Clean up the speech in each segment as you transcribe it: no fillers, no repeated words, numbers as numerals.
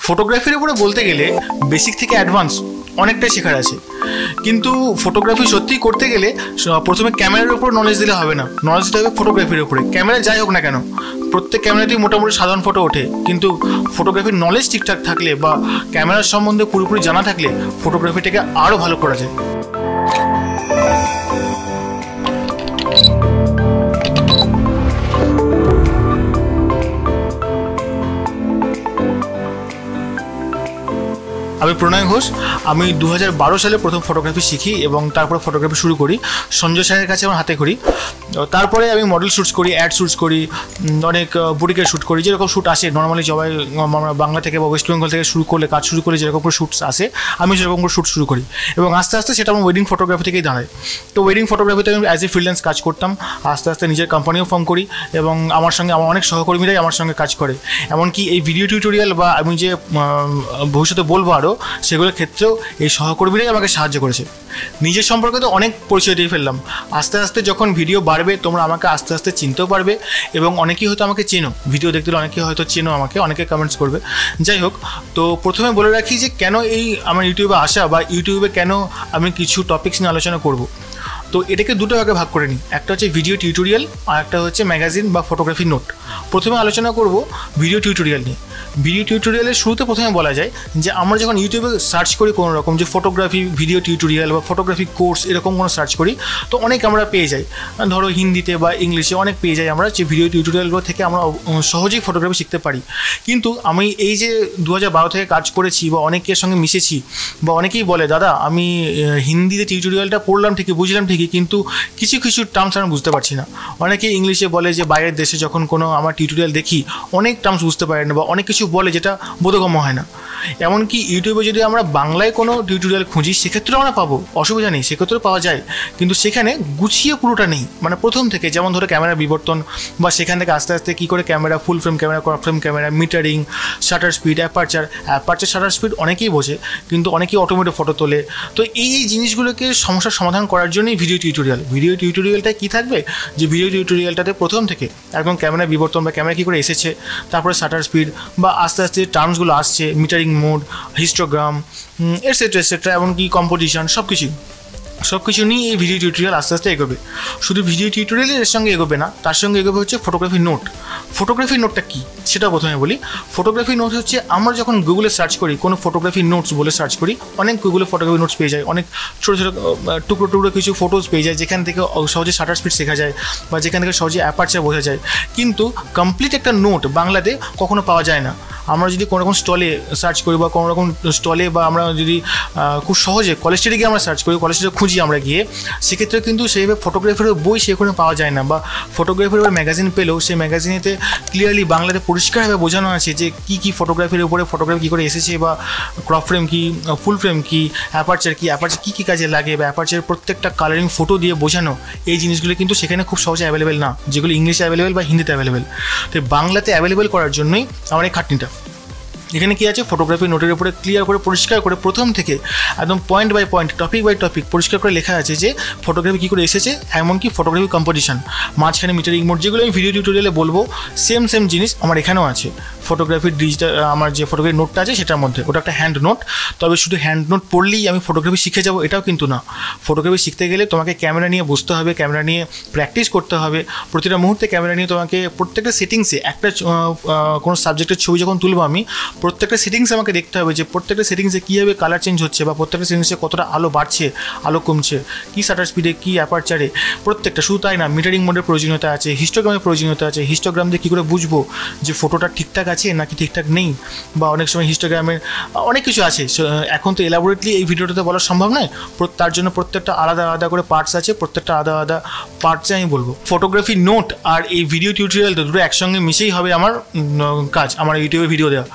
ফটোগ্রাফির উপরে বলতে গেলে বেসিক থেকে অ্যাডভান্স অনেকটাই শেখার আছে, কিন্তু ফটোগ্রাফি সত্যিই করতে গেলে প্রথমে ক্যামেরার উপর নলেজ দিলে হবে না, নলেজ দিতে হবে ফটোগ্রাফির উপরে। ক্যামেরা যাই হোক না কেন, প্রত্যেক ক্যামেরাতেই মোটামুটি সাধারণ ফটো ওঠে, কিন্তু ফটোগ্রাফির নলেজ ঠিকঠাক থাকলে বা ক্যামেরার সম্বন্ধে পুরোপুরি জানা থাকলে ফটোগ্রাফিটাকে আরও ভালো করা যায়। আমি প্রণয় ঘোষ। আমি 2012 সালে প্রথম ফটোগ্রাফি শিখি এবং তারপরে ফটোগ্রাফি শুরু করি সঞ্জয় স্যারের কাছে আমার হাতে করি। তারপরে আমি মডেল শ্যুটস করি, অ্যাড শ্যুটস করি, অনেক বুটিকের শ্যুট করি, যেরকম শ্যুট আসে নর্মালি সবাই আমরা বাংলা থেকে বা ওয়েস্ট বেঙ্গল থেকে শুরু করলে কাজ শুরু করে যেরকম করে শ্যুটস আসে আমি সেরকম করে শ্যুট শুরু করি এবং আস্তে আস্তে সেটা আমার ওয়েডিং ফটোগ্রাফি থেকেই দাঁড়ায়। তো ওয়েডিং ফটোগ্রাফিতে আমি অ্যাজ এ ফ্রিল্যান্স কাজ করতাম, আস্তে আস্তে নিজের কোম্পানিও ফর্ম করি এবং আমার সঙ্গে আমার অনেক সহকর্মীরাই আমার সঙ্গে কাজ করে। এমনকি এই ভিডিও টিউটোরিয়াল বা আমি যে ভবিষ্যতে বলবো আরও সেগুলোর ক্ষেত্রেও এই সহকর্মীরাই আমাকে সাহায্য করেছে। নিজের সম্পর্কে তো অনেক পরিচয় দিয়ে ফেললাম, আস্তে আস্তে যখন ভিডিও বাড়বে তোমরা আমাকে আস্তে আস্তে চিনতেও পারবে এবং অনেকেই হয়তো আমাকে চেনো, ভিডিও দেখতে অনেকেই হয়তো চেনো আমাকে, অনেকে কমেন্টস করবে। যাই হোক, তো প্রথমে বলে রাখি যে কেন এই আমার ইউটিউবে আসা বা ইউটিউবে কেন আমি কিছু টপিকস নিয়ে আলোচনা করব। তো এটাকে দুটো ভাগে ভাগ করে নিই, একটা হচ্ছে ভিডিও টিউটোরিয়াল আর একটা হচ্ছে ম্যাগাজিন বা ফটোগ্রাফি নোট। প্রথমে আলোচনা করব ভিডিও টিউটোরিয়াল নিয়ে। ভিডিও টিউটোরিয়ালের শুরুতে প্রথমে বলা যায় যে আমরা যখন ইউটিউবে সার্চ করি কোনো রকম যে ফটোগ্রাফি ভিডিও টিউটোরিয়াল বা ফটোগ্রাফি কোর্স এরকম কোনো সার্চ করি তো অনেক আমরা পেয়ে যাই, ধরো হিন্দিতে বা ইংলিশে অনেক পেয়ে যাই আমরা যে ভিডিও টিউটোরিয়ালগুলো থেকে আমরা সহজেই ফটোগ্রাফি শিখতে পারি। কিন্তু আমি এই যে 2012 থেকে কাজ করেছি বা অনেকের সঙ্গে মিশেছি বা অনেকেই বলে দাদা আমি হিন্দিতে টিউটোরিয়ালটা পড়লাম ঠিকই, বুঝলাম ঠিকই, কিন্তু কিছু কিছু টার্মস আমি বুঝতে পারছি না। অনেকেই ইংলিশে বলে যে বাইরের দেশে যখন কোনো আমার টিউটোরিয়াল দেখি অনেক টার্মস বুঝতে পারি না বা অনেক কিছু বলে যেটা বোধগম্য হয় না। এমনকি ইউটিউবে যদি আমরা বাংলায় কোনো টিউটোরিয়াল খুঁজি সেক্ষেত্রেও আমরা পাবো, অসুবিধা নেই, সেক্ষেত্রেও পাওয়া যায়, কিন্তু সেখানে গুছিয়ে পুরোটা নেই। মানে প্রথম থেকে যেমন ধরো ক্যামেরা বিবর্তন বা সেখান থেকে আস্তে আস্তে কী করে ক্যামেরা ফুল frame camera, crop frame camera, metering, shutter speed, aperture shutter speed অনেকেই বোঝে কিন্তু অনেকেই অটোমেটিক ফটো তোলে। তো এই জিনিসগুলোকে সমস্যার সমাধান করার জন্যই ভিডিও টিউটোরিয়ালটা কী থাকবে যে ভিডিও টিউটোরিয়ালটাতে প্রথম থেকে একদম ক্যামেরা বিবর্তন বা ক্যামেরা কী করে এসেছে, তারপরে শাটার স্পিড বা আস্তে আস্তে টার্মসগুলো আসছে, মিটারিং মোড, হিস্টোগ্রাম এটসেট্রা, এমনকি কম্পোজিশন সব কিছু নিয়ে এই ভিডিও টিউটোরিয়াল আস্তে আস্তে এগোবে। শুধু ভিডিও টিউটোরিয়ালের সঙ্গে এগোবে না, তার সঙ্গে এগোবে হচ্ছে ফটোগ্রাফি নোট। ফটোগ্রাফি নোটটা কী সেটা প্রথমে বলি। ফটোগ্রাফি নোট হচ্ছে আমরা যখন গুগলে সার্চ করি কোনো ফটোগ্রাফি নোটস বলে সার্চ করি, অনেক গুগলে ফটোগ্রাফি নোটস পেয়ে যায়, অনেক ছোটো ছোটো টুকরো কিছু ফটোজ পেয়ে যায় যেখান থেকে সহজে শাটার স্পিড শেখা যায় বা যেখান থেকে সহজে অ্যাপারচার বোঝা যায়। কিন্তু কমপ্লিট একটা নোট বাংলাতে কখনো পাওয়া যায় না। আমরা যদি কোনো রকম স্টলে সার্চ করি বা কোনো রকম স্টলে বা আমরা যদি খুব সহজে কলেজ স্ট্রিটে গিয়ে আমরা সার্চ করি, কলেজ স্ট্রিটে খুঁজি আমরা গিয়ে, সেক্ষেত্রে কিন্তু সেইভাবে ফটোগ্রাফির বই সেখানে পাওয়া যায় না, বা ফটোগ্রাফির ম্যাগাজিন পেলেও সেই ম্যাগাজিনেতে ক্লিয়ারলি বাংলাতে পরিষ্কারভাবে বোঝানো আছে যে কী ফটোগ্রাফির উপরে ফটোগ্রাফি কী করে এসেছে বা ক্রপ ফ্রেম কী, ফুল ফ্রেম কী, অ্যাপারচার কী কাজে লাগে বা অ্যাপারচারের প্রত্যেকটা কালারিং ফটো দিয়ে বোঝানো। এই জিনিসগুলো কিন্তু সেখানে খুব সহজে অ্যাভেলেবেল না, যেগুলো ইংলিশে অ্যাভেলেবেল বা হিন্দিতে অ্যাভেলেবেল। তো বাংলাতে অ্যাভেলেবেল করার জন্যই আমার এই খাটনিটা। এখানে কী আছে, ফটোগ্রাফি নোটের উপরে ক্লিয়ার করে পরিষ্কার করে প্রথম থেকে একদম point by point, topic by topic পরিষ্কার করে লেখা আছে যে ফটোগ্রাফি কী করে এসেছে, এমনকি ফটোগ্রাফি কম্পোজিশন, মাঝখানে মিটারিং মোড, যেগুলো আমি ভিডিও টিউটোরিয়ালে বলবো সেম জিনিস আমার এখানেও আছে। ফটোগ্রাফির ডিজিটাল আমার যে ফটোগ্রাফি নোটটা আছে সেটার মধ্যে, ওটা একটা হ্যান্ড নোট। তবে শুধু হ্যান্ড নোট পড়লেই আমি ফটোগ্রাফি শিখে যাবো এটাও কিন্তু না। ফটোগ্রাফি শিখতে গেলে তোমাকে ক্যামেরা নিয়ে বসতে হবে, ক্যামেরা নিয়ে প্র্যাকটিস করতে হবে, প্রতিটা মুহূর্তে ক্যামেরা নিয়ে তোমাকে প্রত্যেকটা সেটিংসে একটা কোনো সাবজেক্টের ছবি যখন তুলবো আমি প্রত্যেকটা সেটিংস আমাকে দেখতে হবে যে প্রত্যেকটা সেটিংসে কীভাবে কালার চেঞ্জ হচ্ছে বা প্রত্যেকটা সেটিংসে কতটা আলো বাড়ছে, আলো কমছে, কী শাটার স্পিডে, কী অ্যাপারচারে, প্রত্যেকটা। শুধু তাই না, মিটারিং মোডের প্রয়োজনীয়তা আছে, হিস্টোগ্রামের প্রয়োজনীয়তা আছে। হিস্টোগ্রাম দিয়ে কী করে বুঝবো যে ফটোটা ঠিকঠাক আছে নাকি ঠিকঠাক নেই, বা অনেক সময় হিস্টোগ্রামের অনেক কিছু আছে। এখন তো এলাবোরেটলি এই ভিডিওটাতে বলা সম্ভব নয়, তার জন্য প্রত্যেকটা আলাদা আলাদা করে পার্টস আছে, প্রত্যেকটা আলাদা আলাদা পার্টসে আমি বলবো। ফটোগ্রাফি নোট আর এই ভিডিও টিউটোরিয়াল দুটো একসঙ্গে মিশেই হবে আমার কাজ, আমার ইউটিউবে ভিডিও দেওয়া।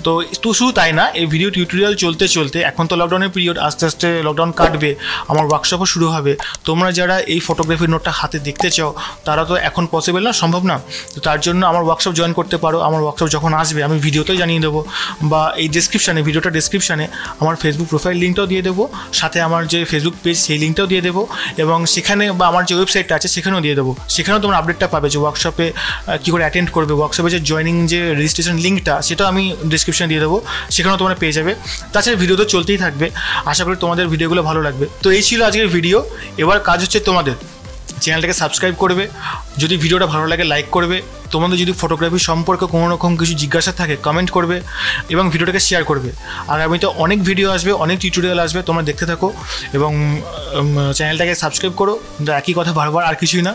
তো শুধু তাই না, এই ভিডিও টিউটোরিয়াল চলতে চলতে, এখন তো লকডাউনের পিরিয়ড, আস্তে আস্তে লকডাউন কাটবে, আমার ওয়ার্কশপও শুরু হবে। তোমরা যারা এই ফটোগ্রাফি নোটটা হাতে দেখতে চাও তারা তো এখন পসিবল না, সম্ভব না। তো তার জন্য আমার ওয়ার্কশপ জয়েন করতে পারো। আমার ওয়ার্কশপ যখন আসবে আমি ভিডিওতেও জানিয়ে দেবো, বা এই ডেসক্রিপশানে, ভিডিওটা ডেসক্রিপশানে আমার ফেসবুক প্রোফাইল লিঙ্কটাও দিয়ে দেবো, সাথে আমার যে ফেসবুক পেজ সেই লিঙ্কটাও দিয়ে দেবো, এবং সেখানে বা আমার যে ওয়েবসাইটটা আছে সেখানেও দিয়ে দেবো। সেখানেও তোমরা আপডেটটা পাবে যে ওয়ার্কশপে কী করে অ্যাটেন্ড করবে, ওয়ার্কশপে যে জয়েনিং যে রেজিস্ট্রেশন লিঙ্কটা সেটাও আমি ডিসক্রিপশনে দিয়ে দেবো, সেখানেও তোমরা পেয়ে যাবে। তাছাড়া ভিডিও তো চলতেই থাকবে, আশা করি তোমাদের ভিডিওগুলো ভালো লাগবে। তো এই ছিল আজকের ভিডিও। এবার কাজ হচ্ছে তোমাদের চ্যানেলটাকে সাবস্ক্রাইব করবে, যদি ভিডিওটা ভালো লাগে লাইক করবে, তোমাদের যদি ফটোগ্রাফি সম্পর্কে কোনো রকম কিছু জিজ্ঞাসা থাকে কমেন্ট করবে এবং ভিডিওটাকে শেয়ার করবে। আগামীতে অনেক ভিডিও আসবে, অনেক টিউটোরিয়াল আসবে, তোমরা দেখতে থাকো এবং চ্যানেলটাকে সাবস্ক্রাইব করো। একই কথা বারবার, আর কিছুই না।